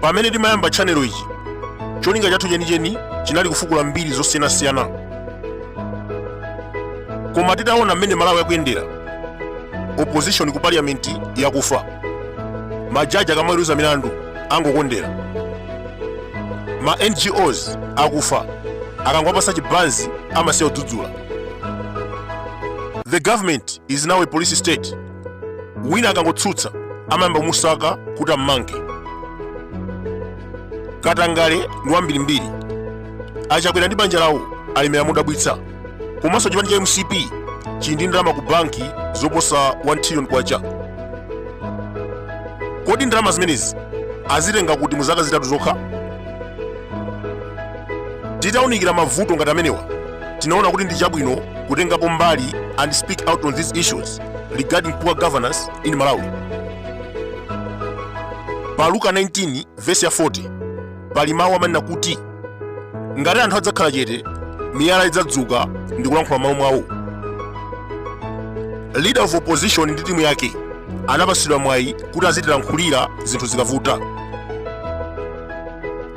Pamene timayamba channel ichi, cholinga chathu chenicheni chinali kufukula mbiri zosiyanasiyana. Koma titaona mmene Malawi yakuyendera, opposition ku parliament yakufa, majaji akamaweruza milandu angokondera, ma NGOs akufa akangopasa chibanzi amasiya udzudzula. The government is now a police state. Wina akangotsutsa amayamba kumusaka kuti ammange. Katangale ndi wambirimbiri achakwera ndi banja lawo alemera modabwitsa, komanso chipani cha MCP chili ndi ndalama ku banki zoposa 1 trillion kwacha. Kodi ndalama zimenezi azitenga kuti mu zaka zitatu zokha? Titaunikira mavuto ngati amenewa, tinaona kuti ndi chabwino kutengapo mbali and speak out on these issues regarding poor governance in Malawi. Pa Luka 19 verse ya 40 pali mawu amanena kuti ngati anthu adzakhala chete, miyala idzadzuka ndi kulankhula mawu mwawo. Leader of opposition ndi timu yake anapasidwa mwayi kuti azitilankhulira zinthu zikavuta.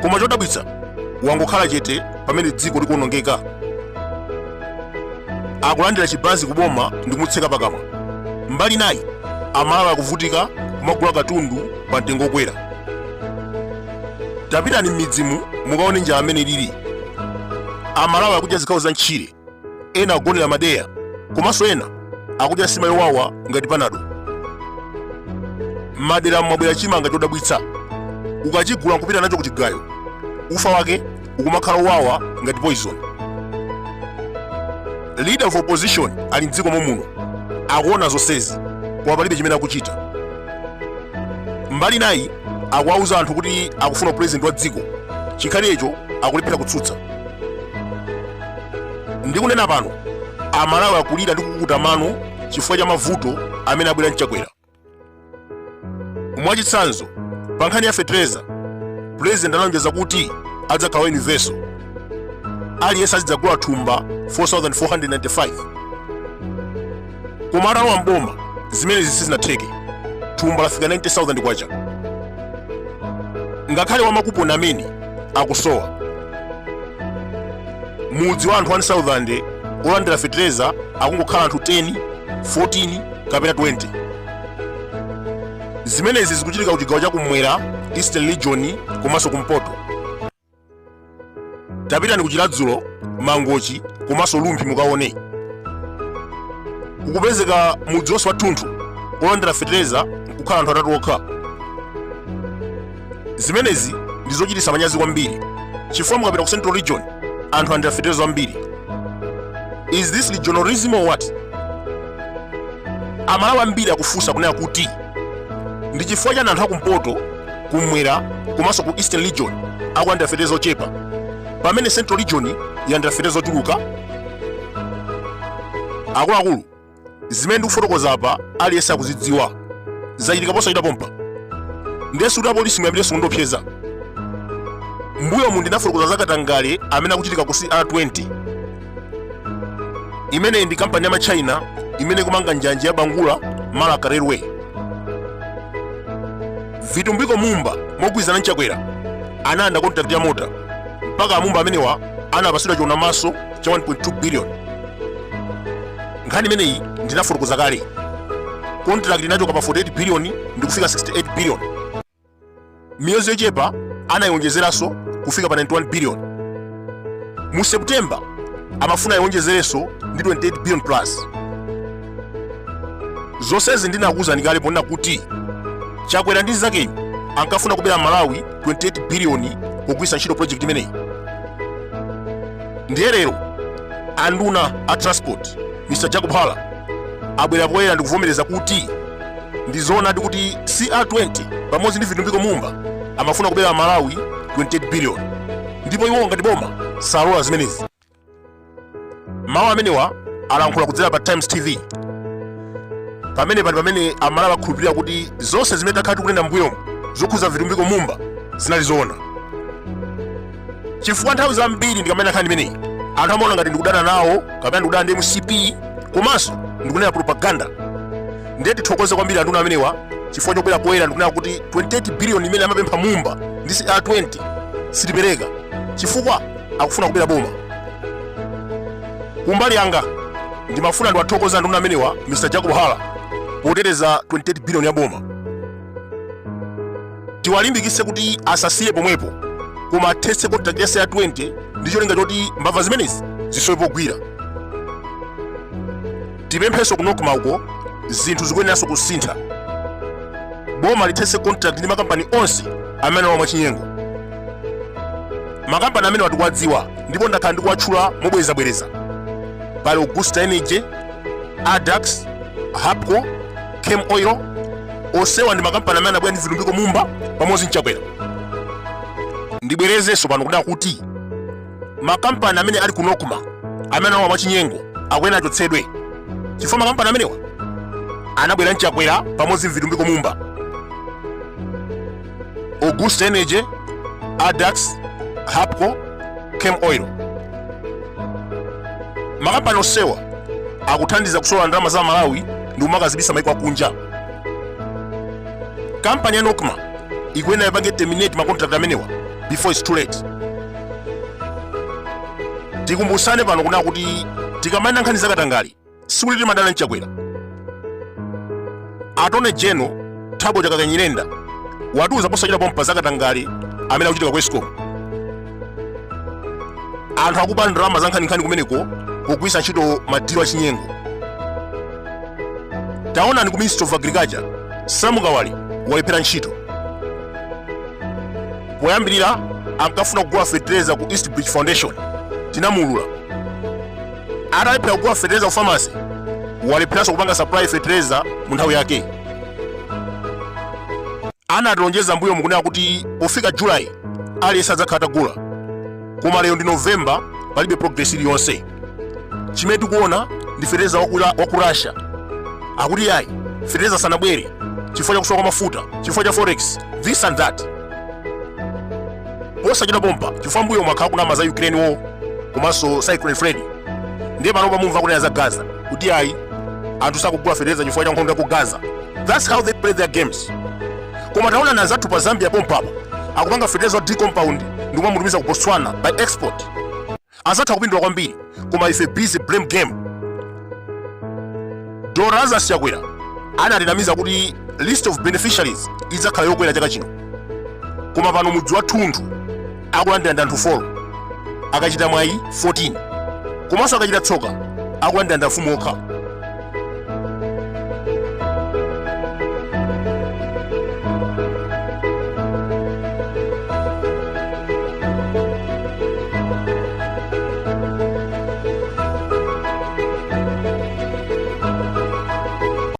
Koma chodabwitsa, wangokhala chete pamene dziko likuonongeka. Akulandira chibanzi kuboma ndi kumutseka pakamwa. Mbali nayi, Amalawi akuvutika kumagula katundu pa mtengo okwera. Tapitani m'midzimu mukaone njala amene ilili. Amalawi akudya zikhawo za ntchire, ena akugonera madeya, komanso ena akudya nsima yowawa ngati panado. Madera mwabwera chimanga chodabwitsa, ukachigula nkupita nacho kuchigayo, ufa wake ukumakhala owawa ngati poison. Leader of opposition ali mdziko momuno akuona zonsezi, koma palibe chimene akuchita. Mbali nayi akuwauza anthu kuti akufuna president wa dziko, chikhalirecho akulephera kutsutsa. Ndikunena pano, Amalawi akulira ndi kukuta mano chifukwa cha mavuto amene abwera mchakwera. Mwachitsanzo, pa nkhani ya Fetereza, president analonjeza kuti adzakhala universal. Aliyense azidzagula thumba 4,495. Koma atalowa mboma, zimenezi sizinatheke. Thumba lafika 90,000 kwacha. Ngakhale wamakuponi amene akusowa. Mudzi wa anthu 1,000 olandira Fetereza akungokhala anthu 10, 14 kapena 20. Zimenezi zikuchitika ku chigawo chakumwera, Eastern Region komanso kumpoto. Tapitani ku Chiladzulo, Mangochi komanso Lumphi mukaone. Kukupezeka mudzi wonse wathunthu olandira Fetereza kukhala anthu atatu okha. Zimenezi ndi zochititsa manyazi kwambiri, chifukwa mukapita ku Central Region anthu alandira Fetereza ambiri. Is this regionalism or what? Amalawi ambiri akufunsa kunena kuti ndi chifukwa chani anthu akumpoto, kumwera komanso ku Eastern Region akulandira Fetereza ochepa, pamene Central Region yalandira Fetereza ochuluka. Akuluakulu, zimene ndikufotokoza apa aliyense akuzidziwa, zachitika posachita pompa. Ndesu kuti apolisi muyambirenso kundopseza. Mbuyo mu ndinafotokoza za Katangale amene akuchitika ku CR20. Imene ndi kampani ya machina imene kumanga njanja ya Bangula Malaka Railway. Vitumbiko Mumba mogwizana mchakwera anayanda contract ya mota, mpaka Mumba amenewa anapasidwa chionamaso cha 1.2 billion. Nkhani imeneyi ndinafotokoza kale. Contract inachoka pa 48 billion ndi kufika 68 billion. Miyezi yochepa anayonjezeranso kufika pa 91 billion. Mu September amafuna yonjezereso ndi 28 billion plus. Zonsezi ndinakuwuzani kale ponena kuti chakwera ndi zakeyo ankafuna kubera Malawi 28 billion kugwisa ntchito project imeneyi. Ndiye lero anduna a transport Mr. Jacob Hala abwera poyera ndi kuvomereza kuti ndizoona kuti CR20 pamodzi ndi Vitumbiko Mumba amafuna kubera Malawi 28 billion, ndipo iwo ngati boma salola zimenezi. Mawu amenewa alankhula kudzera pa Times TV. Pamene Amalawi akhulupirira kuti zonse zimene takhala tikunena mbuyomu zokhuza Vitumbiko Mumba zinali zoona. chifukwa nthawi zambiri ndikamena nkhani imeneyi anthu amaona ngati ndikudana nawo kapena ndikudana ndi MCP komanso ndikunena propaganda. Ndiye tithokoze kwambiri anthu amenewa chifukwa chobwera poyera ndikunena kuti 28 billion imene amapempha mumba ndi 20 sitipereka chifukwa akufuna kubera boma. Kumbali yanga ndimafuna ndiwathokoza anthu amenewa Mr. Jacob Hala poteteza 28 billion ya boma. Tiwalimbikitse kuti asasiye pomwepo koma athetse contract yase ya 20 ndi cholinga choti mbava zimenezi zisowe pogwira. Tipemphenso kunokuma uko zinthu zikuyeneranso kusintha. Boma lithetse contract ndi makampani onse amene wamwa chinyengo. Makampani amene watikuwadziwa ndipo ndakhala ndikuwatchula mobwerezabwereza. Pali Augusta Energy, Adax, Hapco, Chem Oil, onsewa ndi makampani amene abwera ndi vilumbiko mumba pamodzi mchakwera. Ndibwerezenso pano kunena kuti makampani amene ali kunokuma amene wamwa chinyengo akuyenera achotsedwe chifukwa makampani amenewa anabwera mchakwera pamodzi mvilumbiko mumba. Augusta Energy, Adax, Hapco, Chem Oil. Makampani onsewa akuthandiza kusowa ndalama za Malawi ndi kumakazibisa maiko akunja. Kampani ya Nokma ikuyenera ipange terminate makontrakt amenewa before it's too late. Tikumbusane pano kunena kuti tikamayenda nkhani zakatangali sikuti timadana mchakwera. Attorney General Thabo Chakakanyirenda watiuza posachita pompa zakatangali amene akuchitika ku Eskom. Anthu akupa ndalama za nkhani kumeneko pogwiritsa ntchito madiro achinyengo. Taonani ku Ministry of Agriculture Samukawali walephera ntchito. Poyambirira ankafuna kugula Fetereza ku East Bridge Foundation tinamulula. Atalephera kugula Fetereza ku pharmacy walepheranso kupanga supply Fetereza mu nthawi yake. Anatilonjeza mbuyo mukunena kuti pofika July aliyense adzakhala atagula. Koma lero ndi November palibe progress iliyonse. Chimene tikuona ndi Fetereza wa ku Russia akuti yayi Fetereza sanabwere chifukwa cha kusowa kwa mafuta, chifukwa cha forex, this and that. Posachita pompa chifukwa mbuyo mwakhala kunama za Ukraine war komanso Cyclone Freddy. Ndiye pano pamumva kunena za Gaza kuti yayi anthu sakugula Fetereza chifukwa cha nkhondo ya ku Gaza. That's how they play their games. Koma taona na zathu pa Zambia pompa apa akupanga Fetereza wa D-compound ndi kumamulumiza ku Botswana by export. Azatha kupindula kwambiri koma ife busy blame game. Doraza siyakwera anatinamiza kuti list of beneficiaries idzakhala yokwera chaka chino. Koma pano mudzi wa Thunthu akulandira anthu 4 akachita mwayi 14 komanso akachita tsoka akulandira anthu 4 okha.